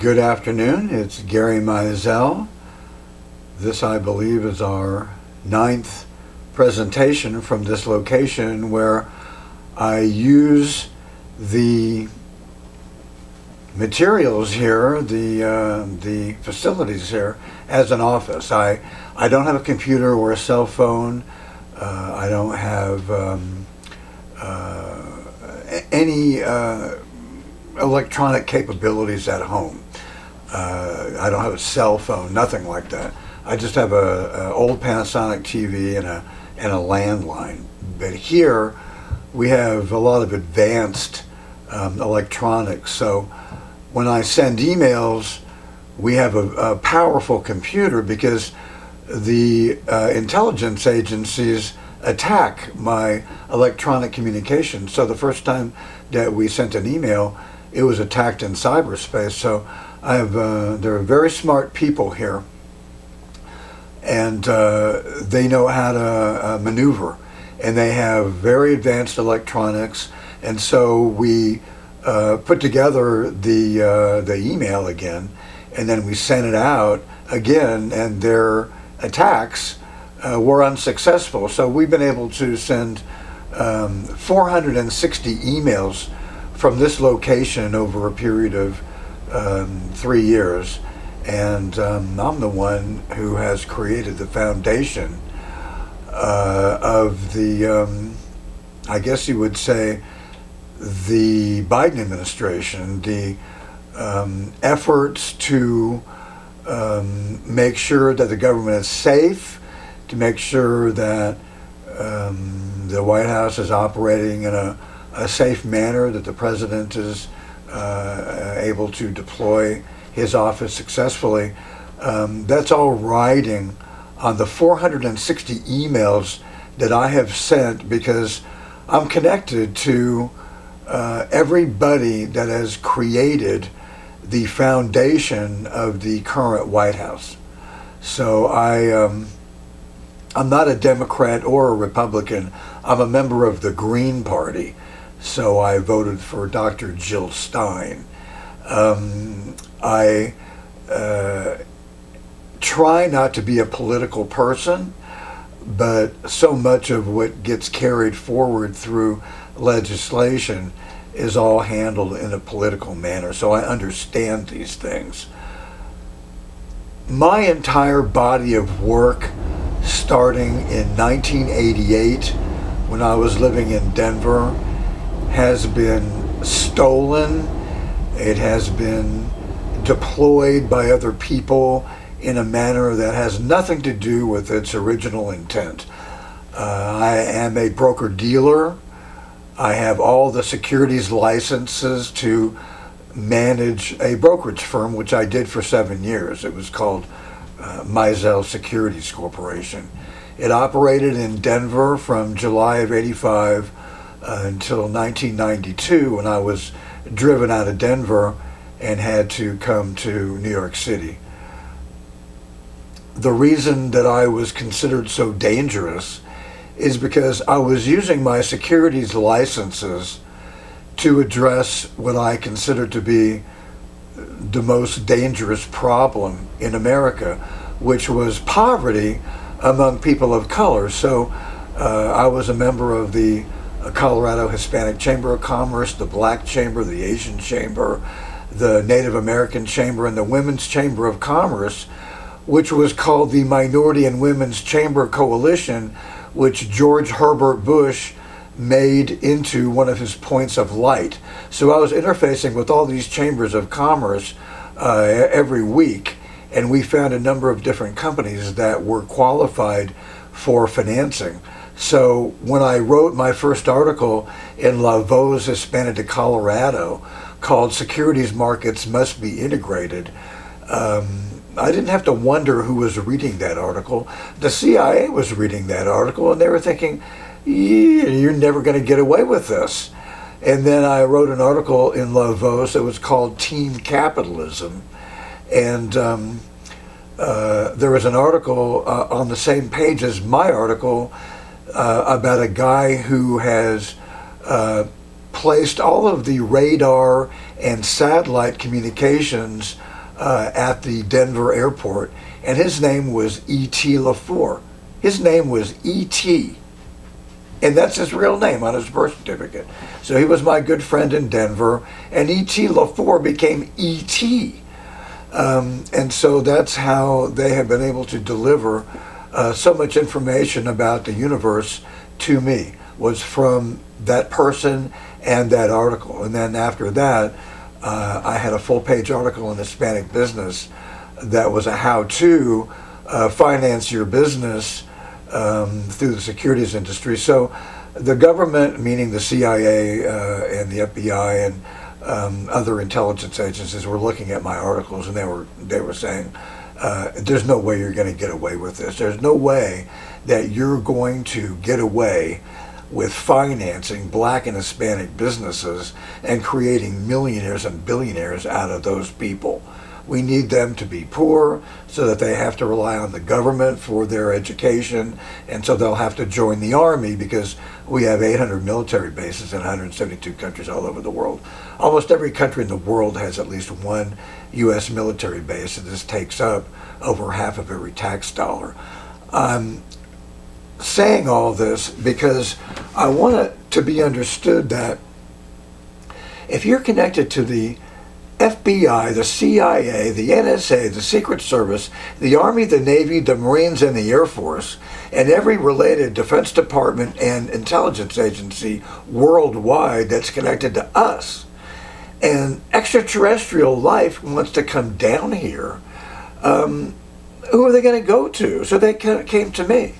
Good afternoon, it's Gary Mizell. This, I believe, is our 9th presentation from this location where I use the materials here, the facilities here, as an office. I don't have a computer or a cell phone. I don't have any electronic capabilities at home. I don't have a cell phone, nothing like that. I just have a old Panasonic TV and a landline. But here we have a lot of advanced electronics. So when I send emails, we have a powerful computer because the intelligence agencies attack my electronic communication. So the first time that we sent an email, it was attacked in cyberspace. So I have there are very smart people here, and they know how to maneuver, and they have very advanced electronics. And so we put together the email again, and then we sent it out again, and their attacks were unsuccessful. So we've been able to send 460 emails from this location over a period of 3 years, and I'm the one who has created the foundation of the, I guess you would say, the Biden administration, the efforts to make sure that the government is safe, to make sure that the White House is operating in a safe manner, that the president is able to deploy his office successfully. That's all riding on the 460 emails that I have sent, because I'm connected to everybody that has created the foundation of the current White House. So I'm not a Democrat or a Republican. I'm a member of the Green Party. So I voted for Dr. Jill Stein. I try not to be a political person, but so much of what gets carried forward through legislation is all handled in a political manner. So I understand these things. My entire body of work, starting in 1988, when I was living in Denver, has been stolen. It has been deployed by other people in a manner that has nothing to do with its original intent. I am a broker-dealer. I have all the securities licenses to manage a brokerage firm, which I did for 7 years. It was called Mizell Securities Corporation. It operated in Denver from July of '85 until 1992, when I was driven out of Denver and had to come to New York City. The reason that I was considered so dangerous is because I was using my securities licenses to address what I consider to be the most dangerous problem in America, which was poverty among people of color. So I was a member of the Colorado Hispanic Chamber of Commerce, the Black Chamber, the Asian Chamber, the Native American Chamber, and the Women's Chamber of Commerce, which was called the Minority and Women's Chamber Coalition, which George Herbert Bush made into one of his points of light. So I was interfacing with all these chambers of commerce every week, and we found a number of different companies that were qualified for financing. So when I wrote my first article in La Voz Hispana de Colorado called "Securities Markets Must Be Integrated," I didn't have to wonder who was reading that article. The CIA was reading that article, and they were thinking, yeah, you're never going to get away with this. And then I wrote an article in La Voz that was called "Team Capitalism." And there was an article on the same page as my article about a guy who has placed all of the radar and satellite communications at the Denver airport, and his name was E.T. LaFour. His name was E.T., and that's his real name on his birth certificate. So he was my good friend in Denver, and E.T. LaFour became E.T. And so that's how they have been able to deliver so much information about the universe to me, was from that person and that article. And then after that, I had a full-page article in Hispanic Business that was a how-to finance your business through the securities industry. So the government, meaning the CIA and the FBI and other intelligence agencies, were looking at my articles, and they were saying, there's no way you're going to get away with this. There's no way that you're going to get away with financing Black and Hispanic businesses and creating millionaires and billionaires out of those people. We need them to be poor so that they have to rely on the government for their education, and so they'll have to join the army because we have 800 military bases in 172 countries all over the world. Almost every country in the world has at least one U.S. military base, and this takes up over half of every tax dollar. I'm saying all this because I want it to be understood that if you're connected to the FBI, the CIA, the NSA, the Secret Service, the Army, the Navy, the Marines, and the Air Force, and every related Defense Department and intelligence agency worldwide that's connected to us, and extraterrestrial life wants to come down here, who are they going to go to? So they came to me,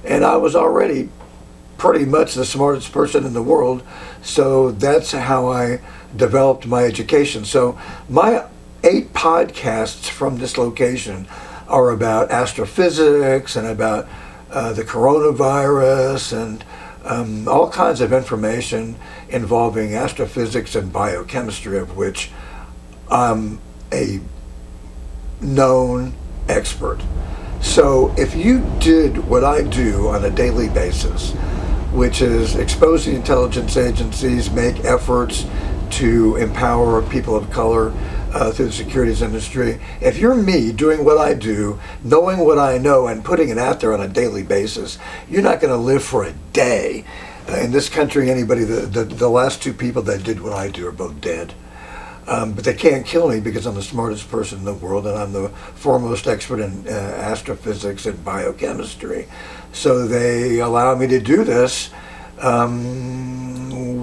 and I was already pretty much the smartest person in the world, so that's how I developed my education. So my 8 podcasts from this location are about astrophysics and about the coronavirus and all kinds of information involving astrophysics and biochemistry, of which I'm a known expert. So if you did what I do on a daily basis, which is expose the intelligence agencies, make efforts to empower people of color through the securities industry. If you're me doing what I do, knowing what I know, and putting it out there on a daily basis, you're not going to live for a day. In this country, anybody, the last 2 people that did what I do are both dead. But they can't kill me because I'm the smartest person in the world, and I'm the foremost expert in astrophysics and biochemistry. So they allow me to do this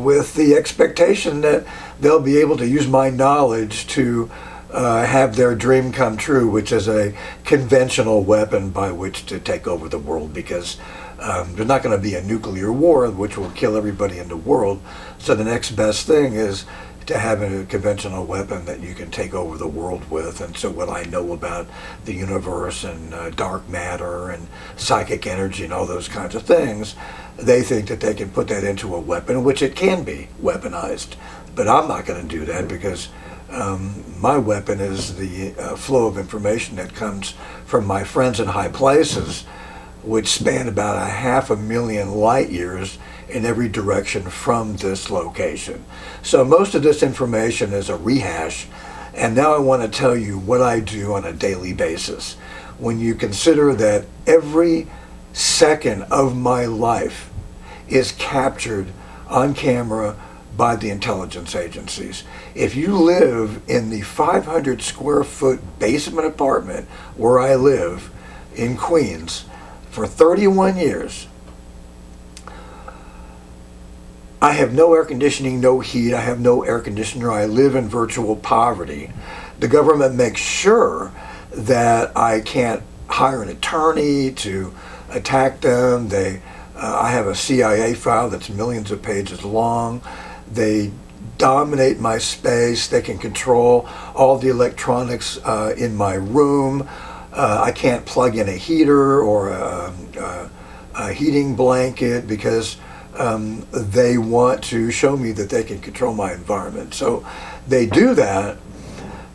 with the expectation that they'll be able to use my knowledge to have their dream come true, which is a conventional weapon by which to take over the world, because there's not going to be a nuclear war which will kill everybody in the world. So the next best thing is to have a conventional weapon that you can take over the world with. And so what I know about the universe and dark matter and psychic energy and all those kinds of things, they think that they can put that into a weapon, which it can be weaponized. But I'm not going to do that, because my weapon is the flow of information that comes from my friends in high places, which span about 500,000 light years in every direction from this location. So most of this information is a rehash, and now I want to tell you what I do on a daily basis. When you consider that every second of my life is captured on camera by the intelligence agencies. If you live in the 500 square foot basement apartment where I live in Queens for 31 years, I have no air conditioning, no heat, I have no air conditioner, I live in virtual poverty. The government makes sure that I can't hire an attorney to attack them. I have a CIA file that's millions of pages long. They dominate my space. They can control all the electronics in my room. I can't plug in a heater or a heating blanket because they want to show me that they can control my environment. So they do that,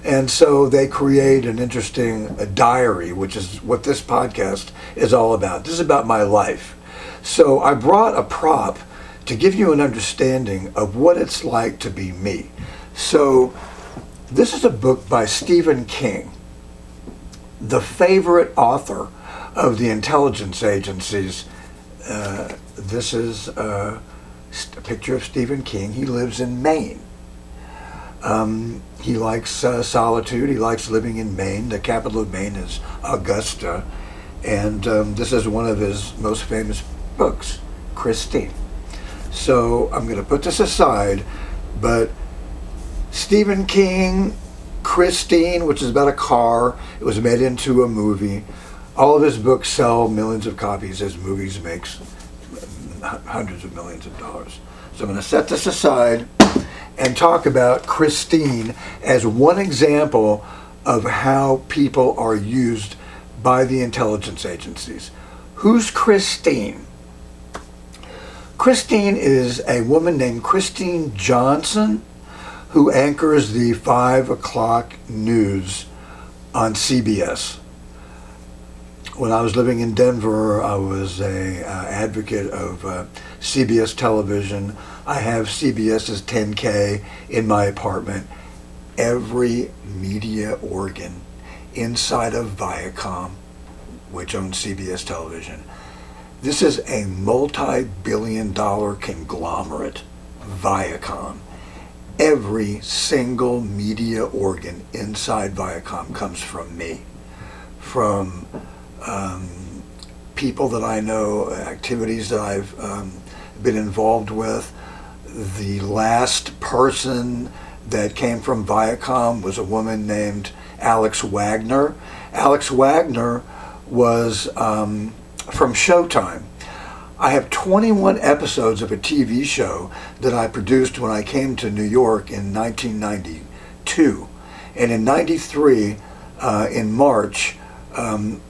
and so they create an interesting diary, which is what this podcast is all about. This is about my life. So I brought a prop to give you an understanding of what it's like to be me. So This is a book by Stephen King, the favorite author of the intelligence agencies. This is a picture of Stephen King. He lives in Maine. He likes solitude. He likes living in Maine. The capital of Maine is Augusta. And this is one of his most famous books, Christine. So I'm going to put this aside, but Stephen King, Christine, which is about a car, it was made into a movie. All of his books sell millions of copies. His movies makes hundreds of millions of dollars. So I'm going to set this aside and talk about Christine as one example of how people are used by the intelligence agencies. Who's Christine? Christine is a woman named Christine Johnson who anchors the 5 o'clock news on CBS. When I was living in Denver, I was an advocate of CBS television. I have CBS's 10K in my apartment. Every media organ inside of Viacom, which owns CBS television. This is a multi-billion-dollar conglomerate, Viacom. Every single media organ inside Viacom comes from me, from people that I know, activities that I've been involved with. The last person that came from Viacom was a woman named Alex Wagner. Alex Wagner was from Showtime. I have 21 episodes of a TV show that I produced when I came to New York in 1992. And in 93, in March,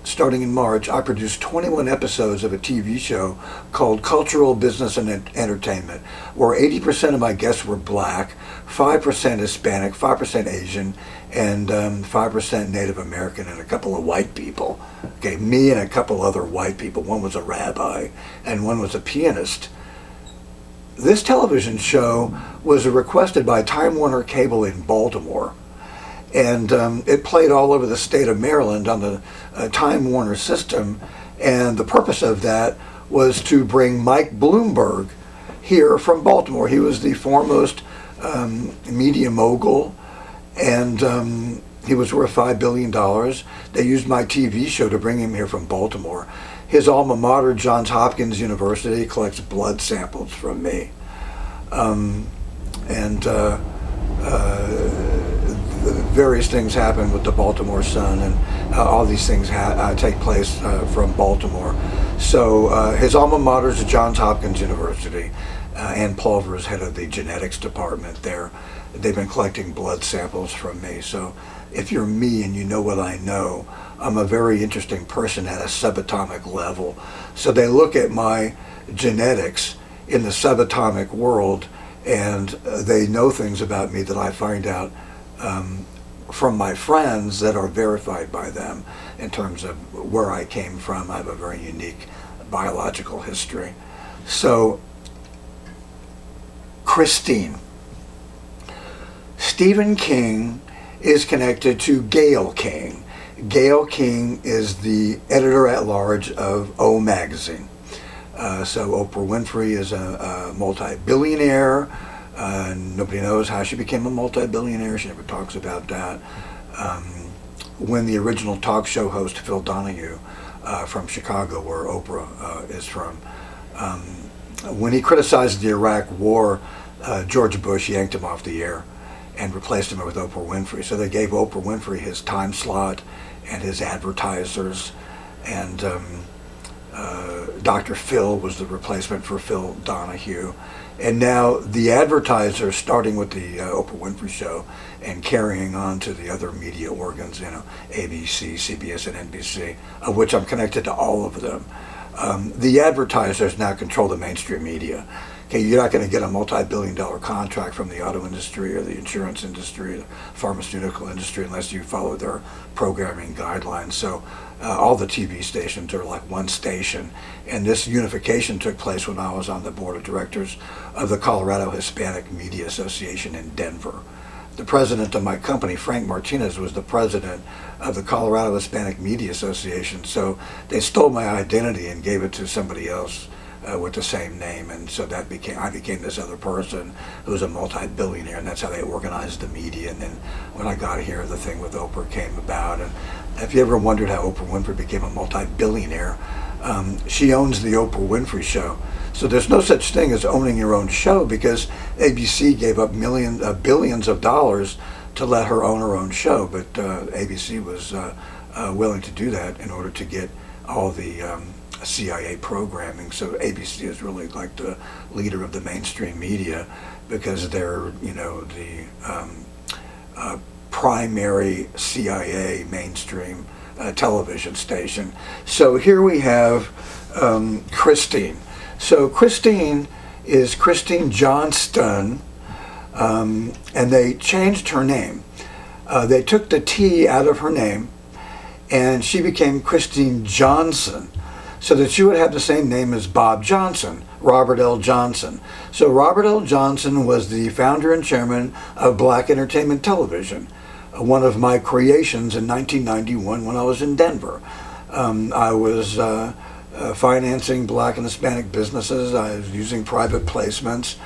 starting in March, I produced 21 episodes of a TV show called Cultural Business and Entertainment, where 80% of my guests were black, 5% Hispanic, 5% Asian, and 5% Native American, and a couple of white people. Okay, me and a couple other white people. One was a rabbi, and one was a pianist. This television show was requested by Time Warner Cable in Baltimore. And it played all over the state of Maryland on the Time Warner system. And the purpose of that was to bring Mike Bloomberg here from Baltimore. He was the foremost media mogul, and he was worth $5 billion. They used my TV show to bring him here from Baltimore. His alma mater, Johns Hopkins University, collects blood samples from me. Various things happen with the Baltimore Sun, and all these things take place from Baltimore. So his alma mater is Johns Hopkins University. Ann Pulver is head of the genetics department there. They've been collecting blood samples from me. So if you're me and you know what I know, I'm a very interesting person at a subatomic level. So they look at my genetics in the subatomic world, and they know things about me that I find out from my friends that are verified by them in terms of where I came from. I have a very unique biological history. So, Christine. Stephen King is connected to Gayle King. Gayle King is the editor-at-large of O Magazine. So Oprah Winfrey is a multi-billionaire. Nobody knows how she became a multi-billionaire. She never talks about that. When the original talk show host, Phil Donahue, from Chicago, where Oprah is from, when he criticized the Iraq War, George Bush yanked him off the air and replaced him with Oprah Winfrey. So they gave Oprah Winfrey his time slot and his advertisers, and Dr. Phil was the replacement for Phil Donahue. And now the advertisers, starting with the Oprah Winfrey Show and carrying on to the other media organs, you know, ABC, CBS, and NBC, of which I'm connected to all of them. The advertisers now control the mainstream media. Okay, you're not going to get a multi-billion-dollar contract from the auto industry or the insurance industry or the pharmaceutical industry unless you follow their programming guidelines. So all the TV stations are like one station. And this unification took place when I was on the board of directors of the Colorado Hispanic Media Association in Denver. the president of my company, Frank Martinez, was the president of the Colorado Hispanic Media Association. So they stole my identity and gave it to somebody else with the same name, and so I became this other person who was a multi-billionaire, and that's how they organized the media. And then when I got here, the thing with Oprah came about. And if you ever wondered how Oprah Winfrey became a multi-billionaire, she owns the Oprah Winfrey Show. So there's no such thing as owning your own show, because ABC gave up billions of dollars to let her own her own show, but ABC was willing to do that in order to get all the CIA programming. So ABC is really like the leader of the mainstream media, because they're, you know, the primary CIA mainstream television station. So here we have Christine. So Christine is Christine Johnston, and they changed her name. They took the T out of her name, and she became Christine Johnson, so that she would have the same name as Bob Johnson, Robert L. Johnson. So Robert L. Johnson was the founder and chairman of Black Entertainment Television, one of my creations in 1991 when I was in Denver. I was financing Black and Hispanic businesses. I was using private placements.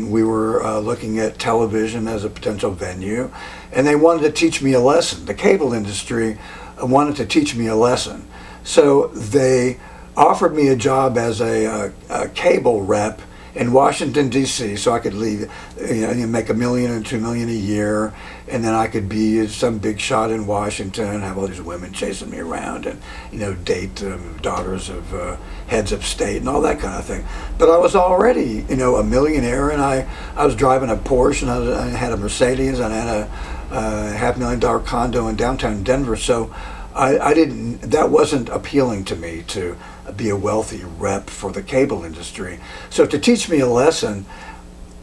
We were looking at television as a potential venue, and they wanted to teach me a lesson. The cable industry wanted to teach me a lesson. So they offered me a job as a cable rep in Washington, D.C., so I could leave, you know, make $1 million or $2 million a year, and then I could be some big shot in Washington, have all these women chasing me around, and, you know, date daughters of heads of state and all that kind of thing. But I was already, you know, a millionaire, and I was driving a Porsche, and I had a Mercedes, and I had a $500,000 condo in downtown Denver. So I didn't, that wasn't appealing to me, to be a wealthy rep for the cable industry. So to teach me a lesson,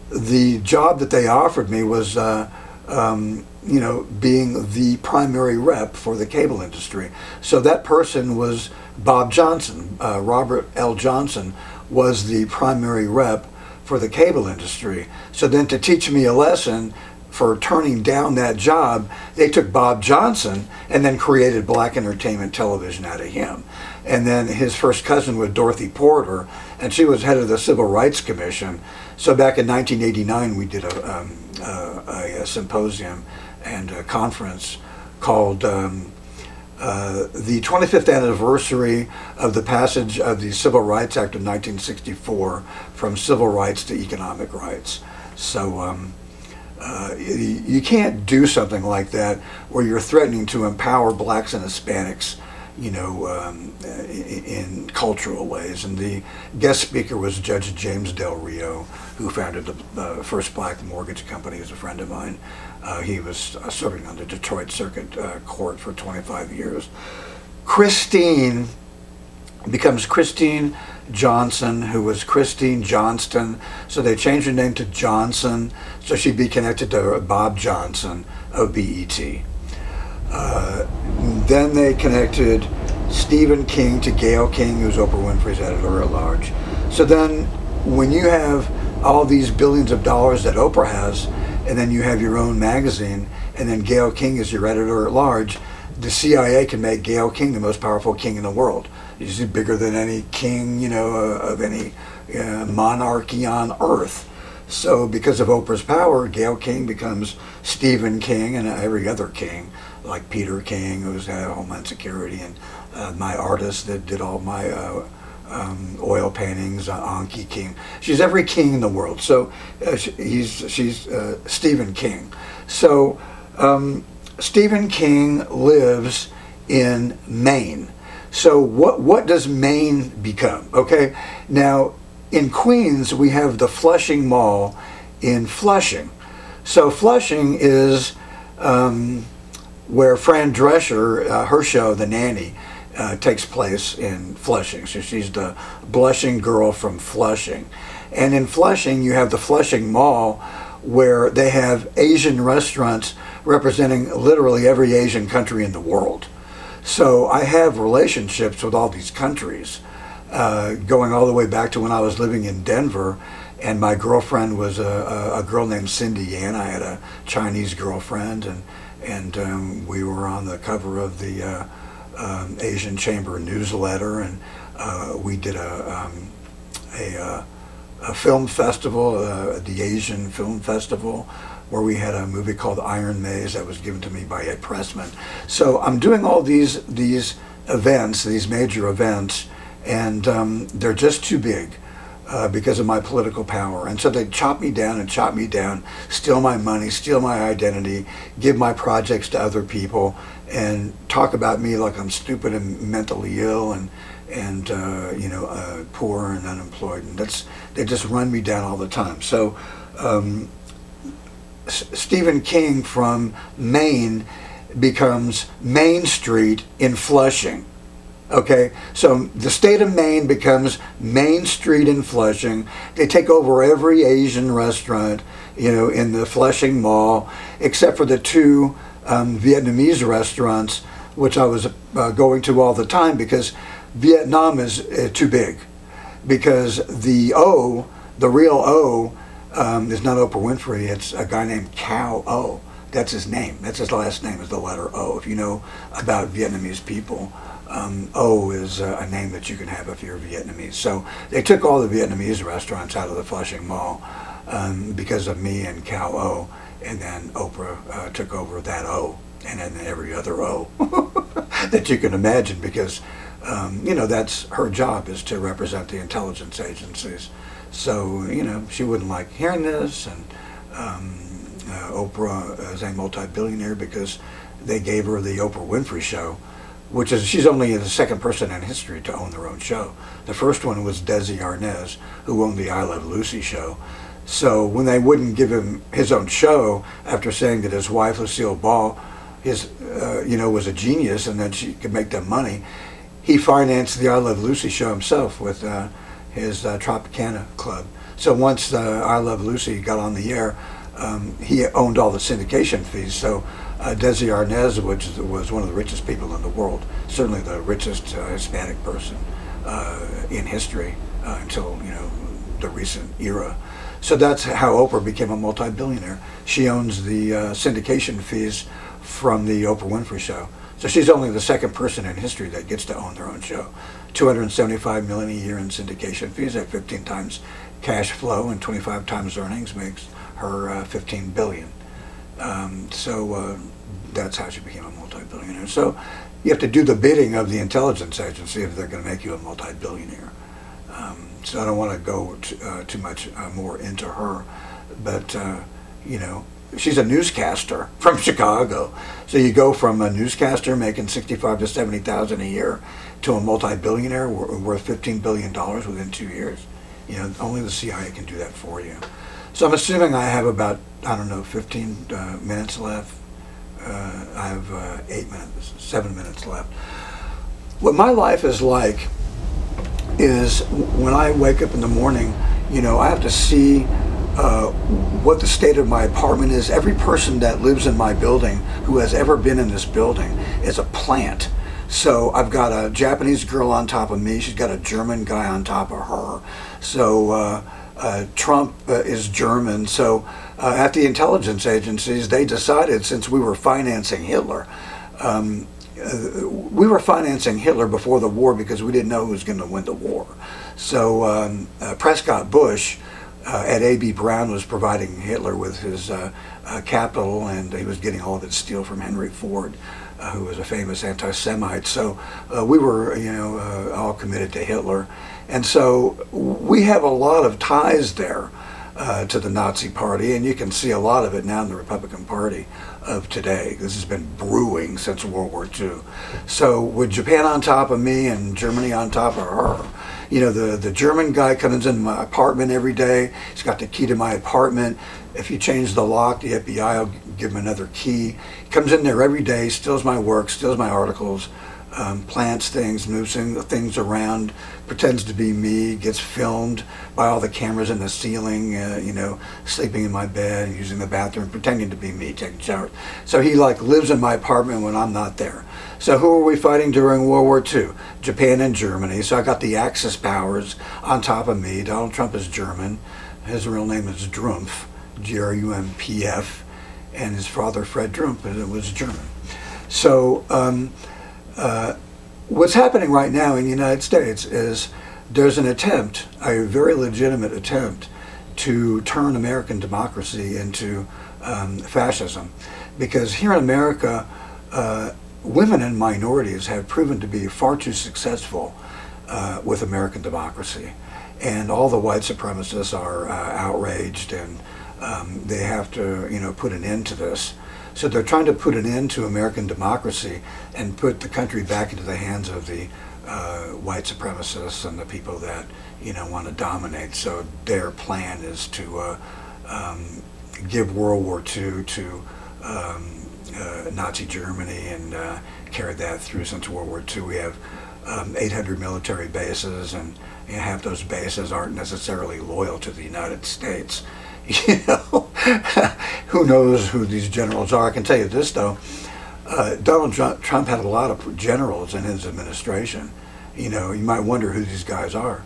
the job that they offered me was, you know, being the primary rep for the cable industry. So that person was Bob Johnson. Robert L. Johnson was the primary rep for the cable industry. So then to teach me a lesson for turning down that job, they took Bob Johnson and then created Black Entertainment Television out of him. And then his first cousin was Dorothy Porter, and she was head of the Civil Rights Commission. So back in 1989, we did a symposium and a conference called the 25th anniversary of the passage of the Civil Rights Act of 1964 from civil rights to economic rights. So you can't do something like that where you're threatening to empower blacks and Hispanics, you know, in cultural ways. And the guest speaker was Judge James Del Rio, who founded the first black mortgage company. He's a friend of mine. He was serving on the Detroit Circuit Court for 25 years. Christine becomes Christine Johnson, who was Christine Johnston. So they changed her name to Johnson, so she'd be connected to Bob Johnson of BET. Then they connected Stephen King to Gayle King, who's Oprah Winfrey's editor-at-large. So then when you have all these billions of dollars that Oprah has, and then you have your own magazine, and then Gayle King is your editor-at-large, the CIA can make Gayle King the most powerful king in the world. He's bigger than any king, you know, of any monarchy on earth. So because of Oprah's power, Gayle King becomes Stephen King and every other king, like Peter King, who's had Homeland Security, and my artist that did all my oil paintings, Anki King. She's every king in the world. So she's Stephen King. So Stephen King lives in Maine. So what does Maine become? Okay, now in Queens we have the Flushing Mall in Flushing. So Flushing is where Fran Drescher, her show, The Nanny, takes place in Flushing. So she's the blushing girl from Flushing. And in Flushing you have the Flushing Mall, where they have Asian restaurants representing literally every Asian country in the world. So I have relationships with all these countries, going all the way back to when I was living in Denver, and my girlfriend was a girl named Cindy Yan. I had a Chinese girlfriend, and we were on the cover of the Asian Chamber newsletter, and we did a film festival, the Asian Film Festival, where we had a movie called Iron Maze that was given to me by Ed Pressman. So I'm doing all these events, these major events, and they're just too big because of my political power. And so they chop me down and chop me down, steal my money, steal my identity, give my projects to other people, and talk about me like I'm stupid and mentally ill and poor and unemployed. And they just run me down all the time. So Stephen King from Maine becomes Main Street in Flushing. Okay, so the state of Maine becomes Main Street in Flushing. They take over every Asian restaurant, in the Flushing Mall, except for the two Vietnamese restaurants, which I was going to all the time because Vietnam is too big. Because the real O, is not Oprah Winfrey. It's a guy named Cao O. That's his name. That's his last name, is the letter O. If you know about Vietnamese people, O is a name that you can have if you're Vietnamese. So they took all the Vietnamese restaurants out of the Flushing Mall because of me and Cao O, and then Oprah took over that O, and then every other O that you can imagine, because that's her job, is to represent the intelligence agencies. So, she wouldn't like hearing this, and Oprah is a multi-billionaire because they gave her the Oprah Winfrey Show, she's only the second person in history to own their own show. The first one was Desi Arnaz, who owned the I Love Lucy show. So when they wouldn't give him his own show, after saying that his wife, Lucille Ball, was a genius and that she could make them money, he financed the I Love Lucy show himself with his Tropicana Club. So once I Love Lucy got on the air, he owned all the syndication fees. So Desi Arnaz, which was one of the richest people in the world, certainly the richest Hispanic person in history until the recent era. So that's how Oprah became a multi-billionaire. She owns the syndication fees from the Oprah Winfrey Show. So she's only the second person in history that gets to own their own show. $275 million a year in syndication fees at 15 times cash flow and 25 times earnings makes her 15 billion. So that's how she became a multi-billionaire. So you have to do the bidding of the intelligence agency if they're going to make you a multi-billionaire. So I don't want to go too much more into her, but she's a newscaster from Chicago. So you go from a newscaster making $65,000 to $70,000 a year to a multi-billionaire worth $15 billion within 2 years. Only the CIA can do that for you. So I'm assuming I have about, 15 minutes left. I have 7 minutes left. What my life is like is when I wake up in the morning, I have to see what the state of my apartment is. Every person that lives in my building who has ever been in this building is a plant. So I've got a Japanese girl on top of me. She's got a German guy on top of her. So Trump is German. So at the intelligence agencies, they decided, since we were financing Hitler, we were financing Hitler before the war because we didn't know who was going to win the war. So Prescott Bush at A.B. Brown was providing Hitler with his capital, and he was getting all of his steel from Henry Ford, who was a famous anti-Semite. So we were, all committed to Hitler. And so we have a lot of ties there to the Nazi Party, and you can see a lot of it now in the Republican Party of today. This has been brewing since World War II. So with Japan on top of me and Germany on top of her, the German guy comes into my apartment every day. He's got the key to my apartment. If you change the lock, the FBI will give him another key. He comes in there every day, steals my work, steals my articles, plants things, moves things around, pretends to be me, gets filmed by all the cameras in the ceiling, sleeping in my bed, using the bathroom, pretending to be me, taking showers. So he lives in my apartment when I'm not there. So who were we fighting during World War II? Japan and Germany. So I got the Axis powers on top of me. Donald Trump is German. His real name is Drumpf, G-R-U-M-P-F, and his father, Fred Drumpf, and it was German. So what's happening right now in the United States is there's an attempt, a very legitimate attempt, to turn American democracy into fascism. Because here in America, women and minorities have proven to be far too successful with American democracy. And all the white supremacists are outraged, and they have to, put an end to this. So they're trying to put an end to American democracy and put the country back into the hands of the white supremacists and the people that, want to dominate. So their plan is to give World War II to Nazi Germany and carry that through since World War II. We have 800 military bases, and half those bases aren't necessarily loyal to the United States. Who knows who these generals are? I can tell you this, though. Donald Trump had a lot of generals in his administration. You might wonder who these guys are.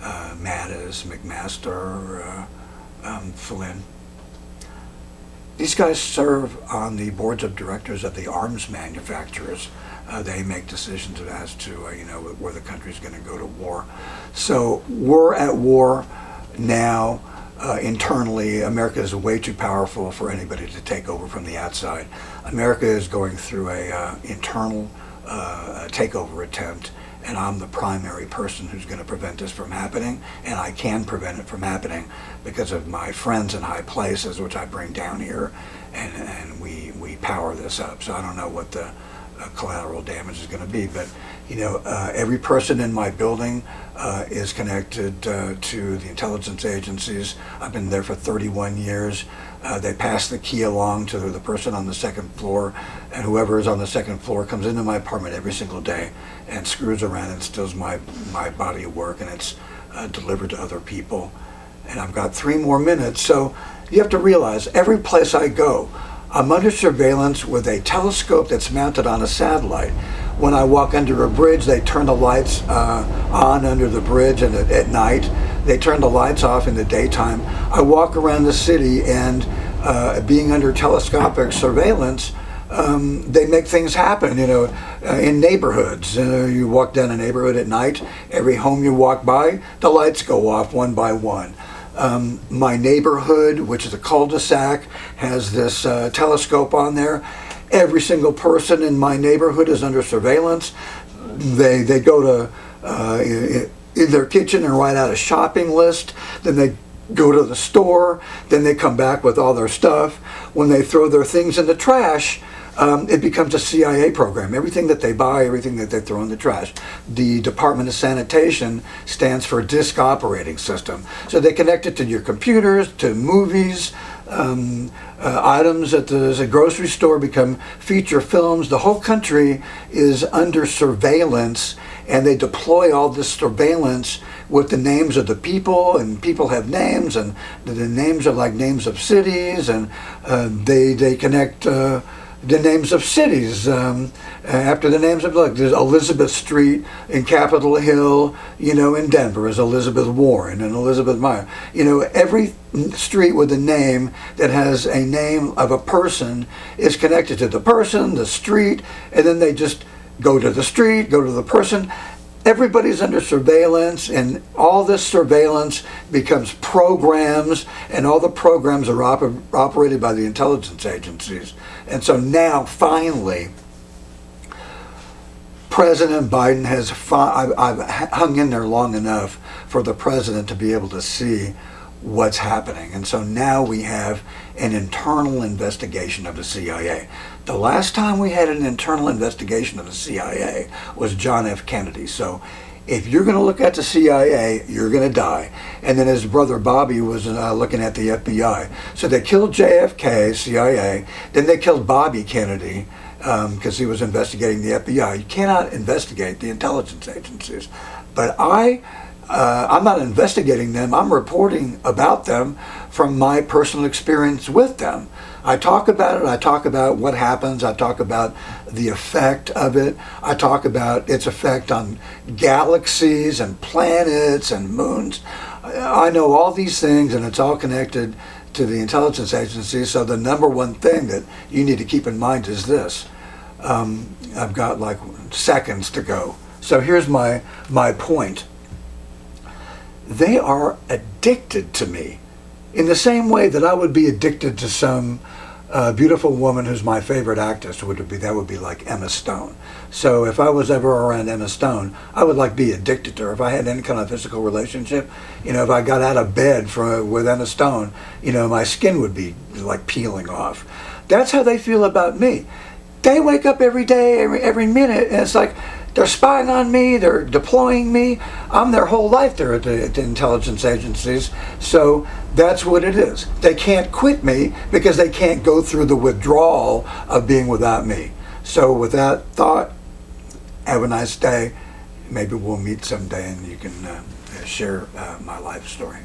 Mattis, McMaster, Flynn. These guys serve on the boards of directors of the arms manufacturers. They make decisions as to, where the country's going to go to war. So we're at war now. Internally, America is way too powerful for anybody to take over from the outside. America is going through a internal takeover attempt, and I'm the primary person who's going to prevent this from happening, and I can prevent it from happening because of my friends in high places, which I bring down here, and we power this up. So I don't know what the collateral damage is going to be, but every person in my building is connected to the intelligence agencies. I've been there for 31 years. They pass the key along to the person on the second floor, and whoever is on the second floor comes into my apartment every single day and screws around and steals my body of work, and it's delivered to other people. And I've got 3 more minutes, so you have to realize every place I go, I'm under surveillance with a telescope that's mounted on a satellite. When I walk under a bridge, they turn the lights on under the bridge, and at night they turn the lights off in the daytime. I walk around the city, and being under telescopic surveillance, they make things happen, in neighborhoods. You walk down a neighborhood at night, every home you walk by, the lights go off one by one. My neighborhood, which is a cul-de-sac, has this telescope on there. Every single person in my neighborhood is under surveillance. They go to in their kitchen and write out a shopping list. Then they go to the store. Then they come back with all their stuff. When they throw their things in the trash, it becomes a CIA program. Everything that they buy, everything that they throw in the trash. The Department of Sanitation stands for Disk Operating System. So they connect it to your computers, to movies, items at the grocery store become feature films. The whole country is under surveillance, and they deploy all this surveillance with the names of the people, and people have names, and the names are like names of cities, and they connect the names of cities after the names of, like, there's Elizabeth Street in Capitol Hill, in Denver is Elizabeth Warren and Elizabeth Meyer. Every street with a name that has a name of a person is connected to the person, the street, and then they just go to the street, go to the person. Everybody's under surveillance, and all this surveillance becomes programs, and all the programs are operated by the intelligence agencies. And so now, finally, President Biden has, I've hung in there long enough for the president to be able to see what's happening. And so now we have an internal investigation of the CIA. The last time we had an internal investigation of the CIA was John F. Kennedy. So if you're going to look at the CIA, you're going to die. And then his brother Bobby was looking at the FBI. So they killed JFK, CIA, then they killed Bobby Kennedy because he was investigating the FBI. You cannot investigate the intelligence agencies. But I'm not investigating them. I'm reporting about them from my personal experience with them. I talk about it. I talk about what happens. I talk about the effect of it. I talk about its effect on galaxies and planets and moons. I know all these things, and it's all connected to the intelligence agency. So the number one thing that you need to keep in mind is this. I've got like seconds to go. So here's my point. They are addicted to me in the same way that I would be addicted to some beautiful woman who's my favorite actress. That would be like Emma Stone. So if I was ever around Emma Stone, I would like be addicted to her. If I had any kind of physical relationship, if I got out of bed with Emma Stone, my skin would be like peeling off. That's how they feel about me. They wake up every day, every minute, and it's like they're spying on me, they're deploying me. I'm their whole life there at the intelligence agencies. So that's what it is. They can't quit me because they can't go through the withdrawal of being without me. So with that thought, have a nice day. Maybe we'll meet someday and you can share my life story.